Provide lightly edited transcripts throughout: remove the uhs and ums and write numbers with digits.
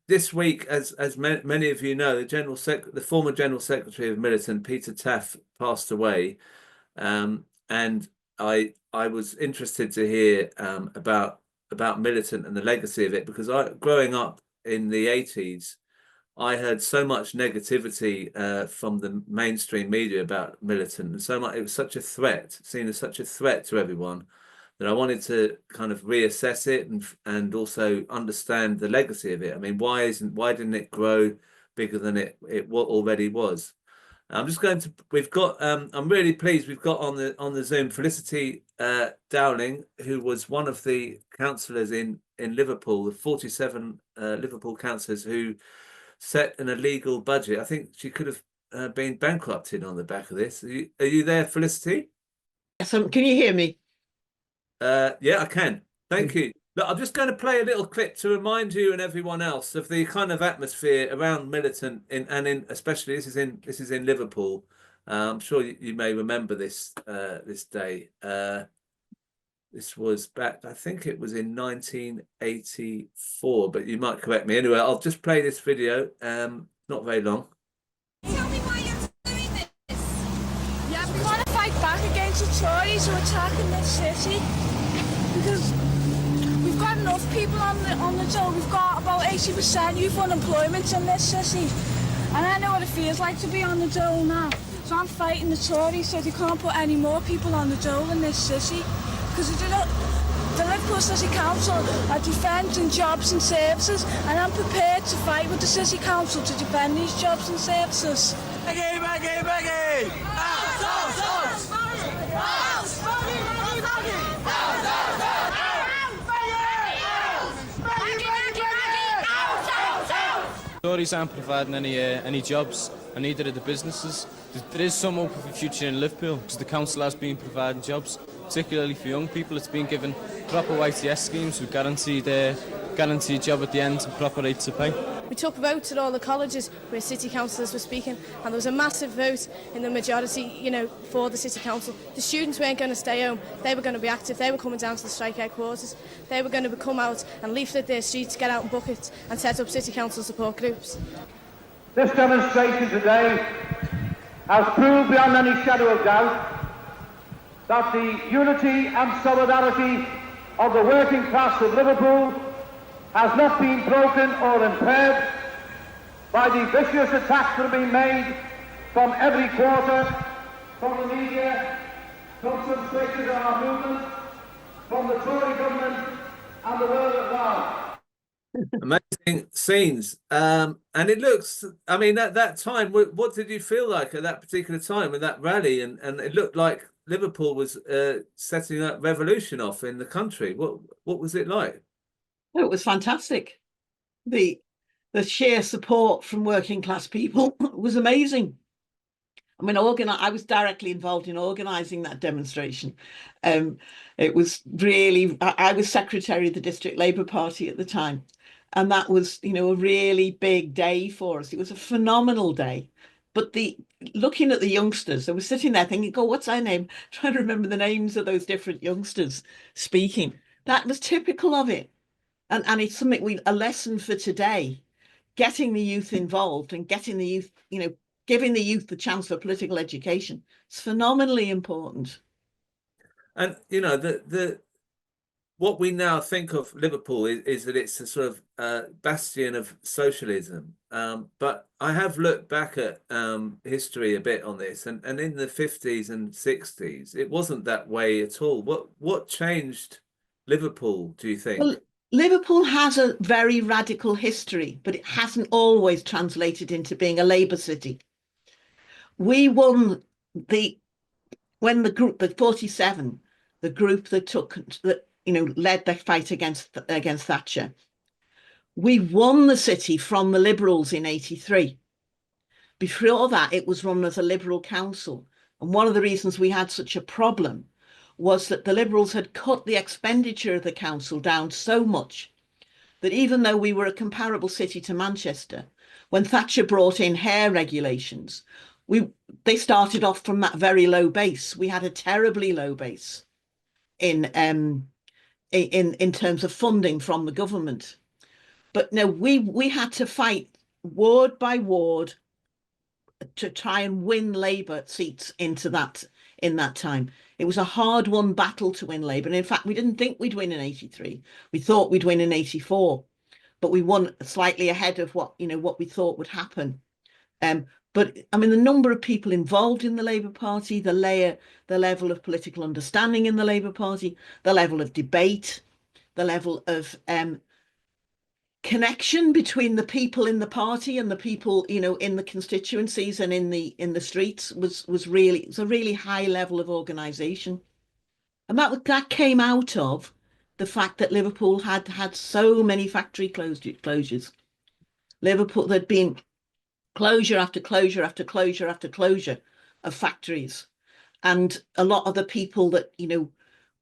this week, as many of you know, the former General Secretary of Militant, Peter Taafe, passed away, and I was interested to hear about Militant and the legacy of it, because growing up in the 80s, I heard so much negativity from the mainstream media about Militant, and so much it was such a threat, seen as such a threat to everyone, that I wanted to kind of reassess it and also understand the legacy of it. I mean, why didn't it grow bigger than it already was? I'm just going to we've got I'm really pleased we've got on the Zoom Felicity Dowling, who was one of the councillors in Liverpool, the 47 Liverpool councillors who set an illegal budget. I think she could have been bankrupted on the back of this. Are you there, Felicity? Yes, can you hear me? Yeah, I can. Thank you. Look, I'm just going to play a little clip to remind you and everyone else of the kind of atmosphere around Militant especially this is in Liverpool. I'm sure you may remember this day. This was back, I think it was in 1984, but you might correct me. Anyway, I'll just play this video. Not very long. Tell me why you're doing this. Yeah, we want to fight back against the Tories who are attacking this city, because we've got enough people on the dole. We've got about 80% youth unemployment in this city, and I know what it feels like to be on the dole now. So I'm fighting the Tories so they can't put any more people on the dole in this city, because the Liverpool City Council are defending jobs and services, and I'm prepared to fight with the City Council to defend these jobs and services. Baggy, baggy, baggy! Out, out, out! Tories aren't providing any jobs, and neither are the businesses. There is some hope for the future in Liverpool, because the council has been providing jobs, particularly for young people. It's been given proper YTS schemes with guaranteed job at the end and proper rates of pay. We took votes at all the colleges where city councillors were speaking, and there was a massive vote in the majority, for the city council. The students weren't going to stay home, they were going to be active, they were coming down to the strike headquarters, they were going to come out and leaflet their streets, get out in buckets and set up city council support groups. This demonstration today has proved beyond any shadow of doubt that the unity and solidarity of the working class of Liverpool has not been broken or impaired by the vicious attacks that have been made from every quarter, from the media, from some sectors of our movement, from the Tory government and the world at large. Amazing scenes. And it looks, I mean, at that time, what did you feel like at that particular time with that rally? And it looked like Liverpool was setting that revolution off in the country. What was it like? It was fantastic. The sheer support from working class people was amazing. I mean, I was directly involved in organising that demonstration. It was really, I was secretary of the District Labour Party at the time, and that was, a really big day for us. It was a phenomenal day. But looking at the youngsters, I was sitting there thinking, "God, what's our name?" Trying to remember the names of those different youngsters speaking. That was typical of it. And it's something a lesson for today, getting the youth involved and getting the youth, giving the youth the chance for political education. It's phenomenally important. And, what we now think of Liverpool is that it's a sort of bastion of socialism. But I have looked back at history a bit on this, and in the 50s and 60s, it wasn't that way at all. What changed Liverpool, do you think? Well, Liverpool has a very radical history, but it hasn't always translated into being a Labour city. We won when the 47, the group that led the fight against Thatcher. We won the city from the Liberals in 83. Before that, it was run as a Liberal council. And one of the reasons we had such a problem was that the Liberals had cut the expenditure of the council down so much that even though we were a comparable city to Manchester, when Thatcher brought in hair regulations, they started off from that very low base. We had a terribly low base in terms of funding from the government. But no, we had to fight ward by ward to try and win Labour seats into that in that time. It was a hard-won battle to win Labour. And in fact, we didn't think we'd win in 83. We thought we'd win in 84, but we won slightly ahead of what we thought would happen. But I mean, the number of people involved in the Labour Party, the level of political understanding in the Labour Party, the level of debate, the level of connection between the people in the party and the people, in the constituencies and in the streets was a really high level of organisation. And that came out of the fact that Liverpool had so many factory closures. Liverpool, there'd been closure after closure after closure after closure of factories. And a lot of the people that,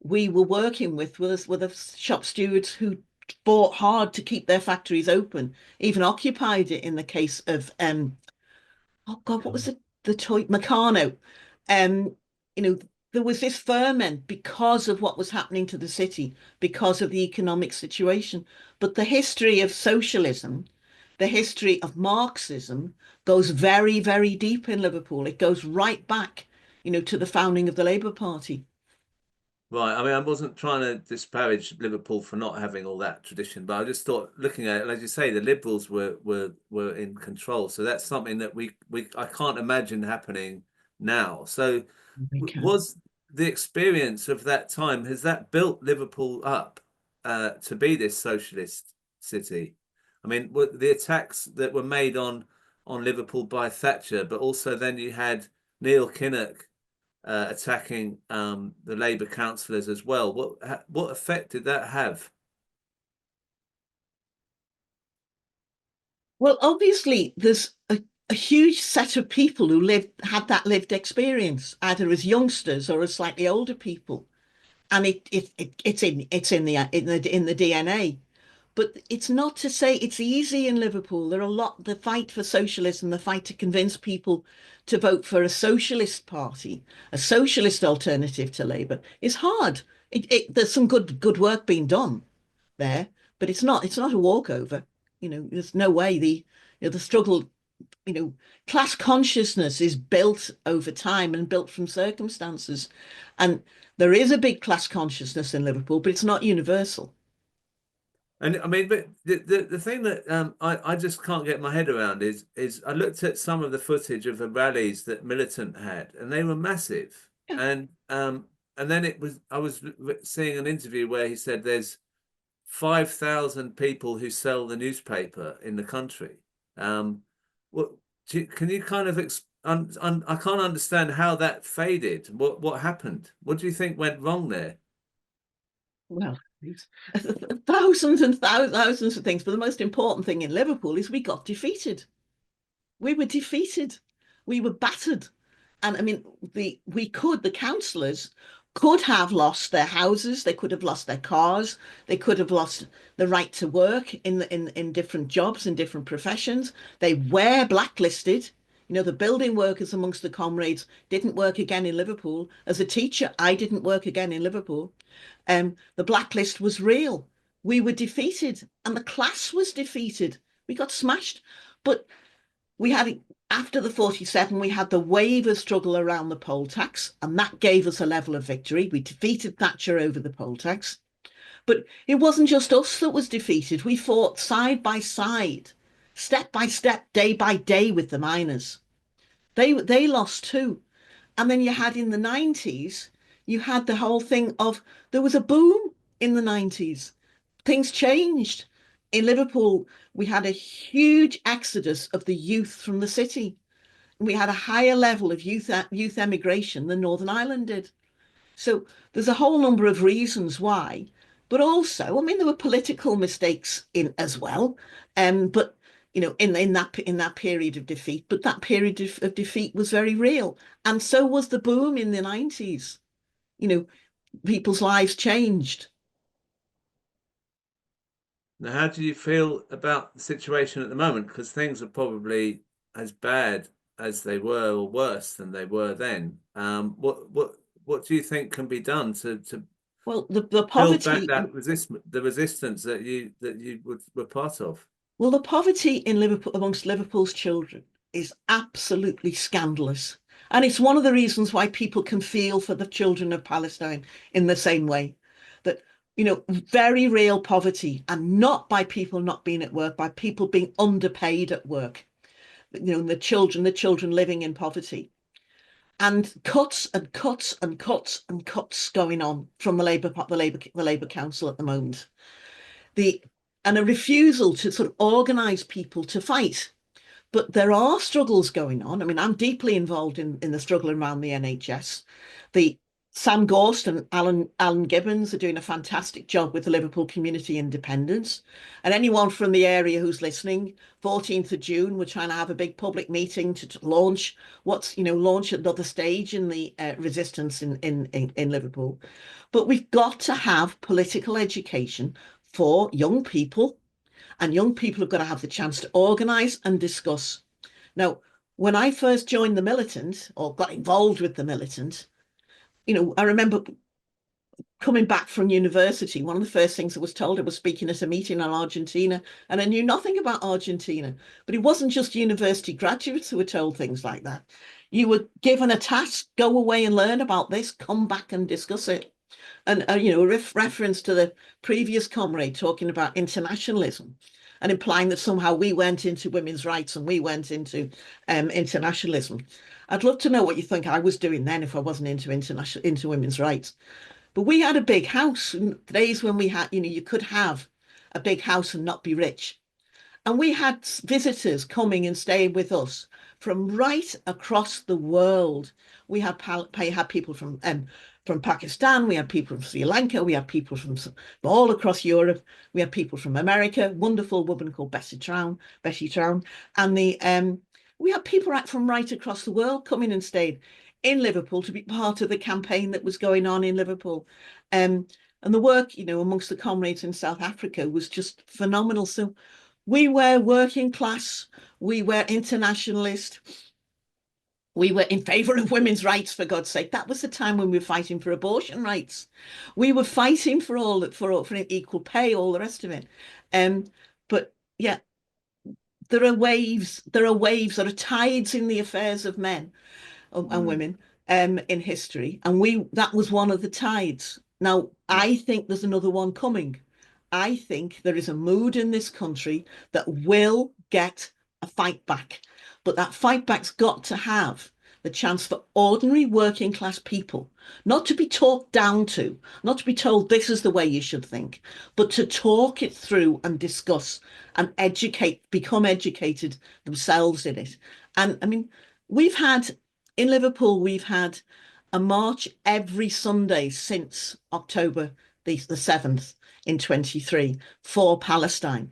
we were working with were the shop stewards who fought hard to keep their factories open, even occupied it in the case of, oh God, what was the toy? Meccano. There was this ferment because of what was happening to the city, because of the economic situation. But the history of socialism, the history of Marxism goes very, very deep in Liverpool. It goes right back, to the founding of the Labour Party. Right. I mean, I wasn't trying to disparage Liverpool for not having all that tradition, but I just thought, looking at it, as you say, the Liberals were in control. So that's something that I can't imagine happening now. So was the experience of that time, has that built Liverpool up to be this socialist city? I mean, the attacks that were made on Liverpool by Thatcher, but also then you had Neil Kinnock attacking the Labour councillors as well. What effect did that have? Well, obviously, there's a huge set of people who had that lived experience, either as youngsters or as slightly older people, and it's in the DNA. But it's not to say it's easy in Liverpool. The fight for socialism, the fight to convince people to vote for a socialist party, a socialist alternative to Labour, is hard. There's some good work being done there, but it's not a walkover. There's no way the struggle, class consciousness is built over time and built from circumstances. And there is a big class consciousness in Liverpool, but it's not universal. And I mean, but the thing that I just can't get my head around is I looked at some of the footage of the rallies that Militant had, and they were massive. Yeah. And then I was seeing an interview where he said there's 5,000 people who sell the newspaper in the country. Can you kind of I can't understand how that faded. What happened? What do you think went wrong there? Well, thousands and thousands of things, but the most important thing in Liverpool is we got defeated. We were defeated. We were battered. And I mean, the councillors could have lost their houses, they could have lost their cars, they could have lost the right to work in different jobs, in different professions. They were blacklisted. The building workers amongst the comrades didn't work again in Liverpool. As a teacher, I didn't work again in Liverpool. The blacklist was real. We were defeated, and the class was defeated. We got smashed. But we had, after the 47, we had the wave of struggle around the poll tax, and that gave us a level of victory. We defeated Thatcher over the poll tax. But it wasn't just us that was defeated. We fought side by side, step by step, day by day with the miners. They lost too. And then you had in the 90s, you had the whole thing of, there was a boom in the 90s. Things changed. In Liverpool, we had a huge exodus of the youth from the city. We had a higher level of youth emigration than Northern Ireland did. So there's a whole number of reasons why. But also, I mean, there were political mistakes in as well. But in that period of defeat, but that period of defeat was very real. And so was the boom in the 90s. People's lives changed. Now, how do you feel about the situation at the moment? Because things are probably as bad as they were, or worse than they were then. What do you think can be done to well, the poverty, build back the resistance that you were part of? Well, the poverty in Liverpool amongst Liverpool's children is absolutely scandalous. And it's one of the reasons why people can feel for the children of Palestine in the same way. That, very real poverty, and not by people not being at work, by people being underpaid at work. The children living in poverty. And cuts and cuts and cuts and cuts going on from the Labour Council at the moment. And a refusal to sort of organise people to fight. But there are struggles going on. I mean, I'm deeply involved in the struggle around the NHS. Sam Gorst and Alan Gibbons are doing a fantastic job with the Liverpool Community Independence. And anyone from the area who's listening, 14th of June, we're trying to have a big public meeting to launch another stage in the resistance in Liverpool. But we've got to have political education for young people, and young people have got to have the chance to organise and discuss. Now, when I first joined the Militant, or got involved with the Militant, I remember coming back from university, one of the first things I was told, I was speaking at a meeting on Argentina, and I knew nothing about Argentina. But it wasn't just university graduates who were told things like that. You were given a task, go away and learn about this, come back and discuss it. And, a reference to the previous comrade talking about internationalism and implying that somehow we went into women's rights and we went into internationalism. I'd love to know what you think I was doing then if I wasn't into women's rights. But we had a big house in days when we had, you could have a big house and not be rich. And we had visitors coming and staying with us from right across the world. We had people from Pakistan, we had people from Sri Lanka, we had people from all across Europe, we had people from America, wonderful woman called Betty Trown, and we had people from right across the world coming and stayed in Liverpool to be part of the campaign that was going on in Liverpool. And the work, amongst the comrades in South Africa was just phenomenal. So we were working class, we were internationalist, we were in favour of women's rights, for God's sake. That was the time when we were fighting for abortion rights. We were fighting for equal pay, all the rest of it. But yeah, there are waves, there are tides in the affairs of men and women in history. And that was one of the tides. Now, I think there's another one coming. I think there is a mood in this country that will get a fight back. But that fight back's got to have the chance for ordinary working class people, not to be talked down to, not to be told this is the way you should think, but to talk it through and discuss and become educated themselves in it. And I mean, in Liverpool, we've had a march every Sunday since October the 7th in 23 for Palestine.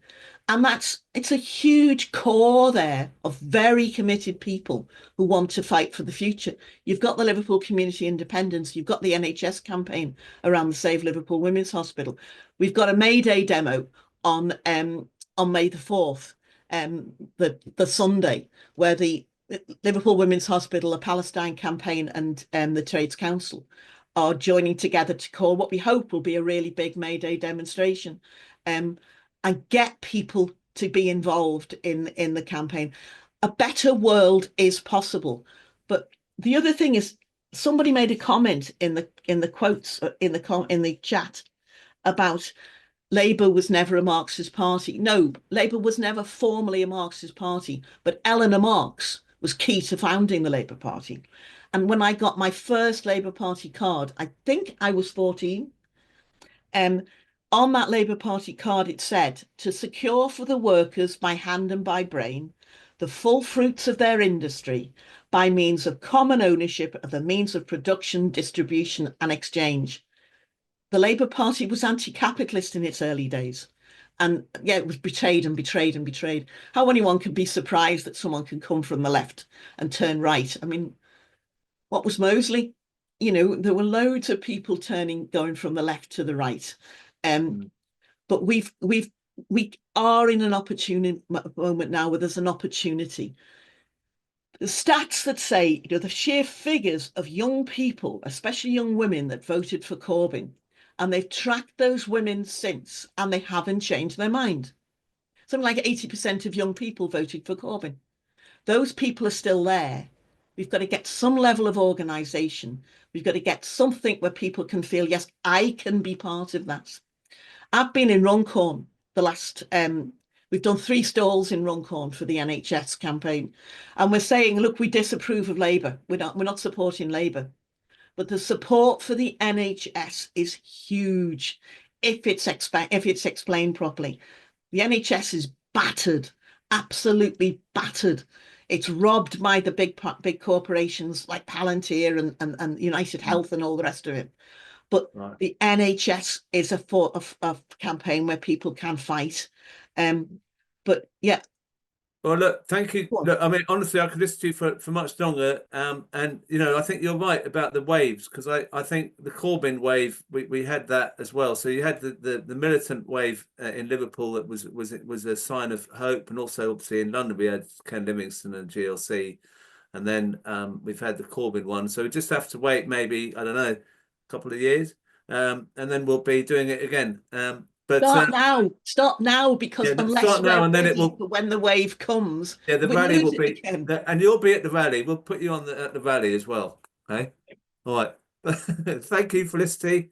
And it's a huge core there of very committed people who want to fight for the future. You've got the Liverpool Community Independence, you've got the NHS campaign around the Save Liverpool Women's Hospital. We've got a May Day demo on May the 4th, the Sunday, where the Liverpool Women's Hospital, the Palestine campaign and the Trades Council are joining together to call what we hope will be a really big May Day demonstration. And get people to be involved in the campaign. A better world is possible. But the other thing is, somebody made a comment in the quotes in the chat about Labour was never a Marxist party. No, Labour was never formally a Marxist party, but Eleanor Marx was key to founding the Labour Party. And when I got my first Labour Party card, I think I was 14. On that Labour Party card, it said, to secure for the workers by hand and by brain the full fruits of their industry by means of common ownership of the means of production, distribution and exchange. The Labour Party was anti-capitalist in its early days. And yeah, it was betrayed and betrayed and betrayed. How anyone can be surprised that someone can come from the left and turn right? I mean, what was Mosley? There were loads of people going from the left to the right. But we are in an opportune moment now where there's an opportunity. The stats that say, the sheer figures of young people, especially young women that voted for Corbyn, and they've tracked those women since, and they haven't changed their mind. something like 80% of young people voted for Corbyn. Those people are still there. We've got to get some level of organisation. We've got to get something where people can feel, yes, I can be part of that. I've been in Runcorn the last, we've done 3 stalls in Runcorn for the NHS campaign. And we're saying, look, we disapprove of Labour. We're not supporting Labour. But the support for the NHS is huge if it's explained properly. The NHS is battered, absolutely battered. It's robbed by the big corporations like Palantir and United Health and all the rest of it. But the NHS is a campaign where people can fight. But yeah. Well, look, thank you. Look, I mean, honestly, I could listen to you for much longer. And you know, I think you're right about the waves, because I think the Corbyn wave, we had that as well. So you had the militant wave in Liverpool that was a sign of hope, and also obviously in London we had Ken Livingstone and GLC, and then we've had the Corbyn one. So we just have to wait, maybe, I don't know, a couple of years, and then we'll be doing it again. But start now, because unless start now, and then it will. When the wave comes, Yeah, the rally will be, and you'll be at the rally. We'll put you on at the rally as well. Okay, all right. Thank you, Felicity.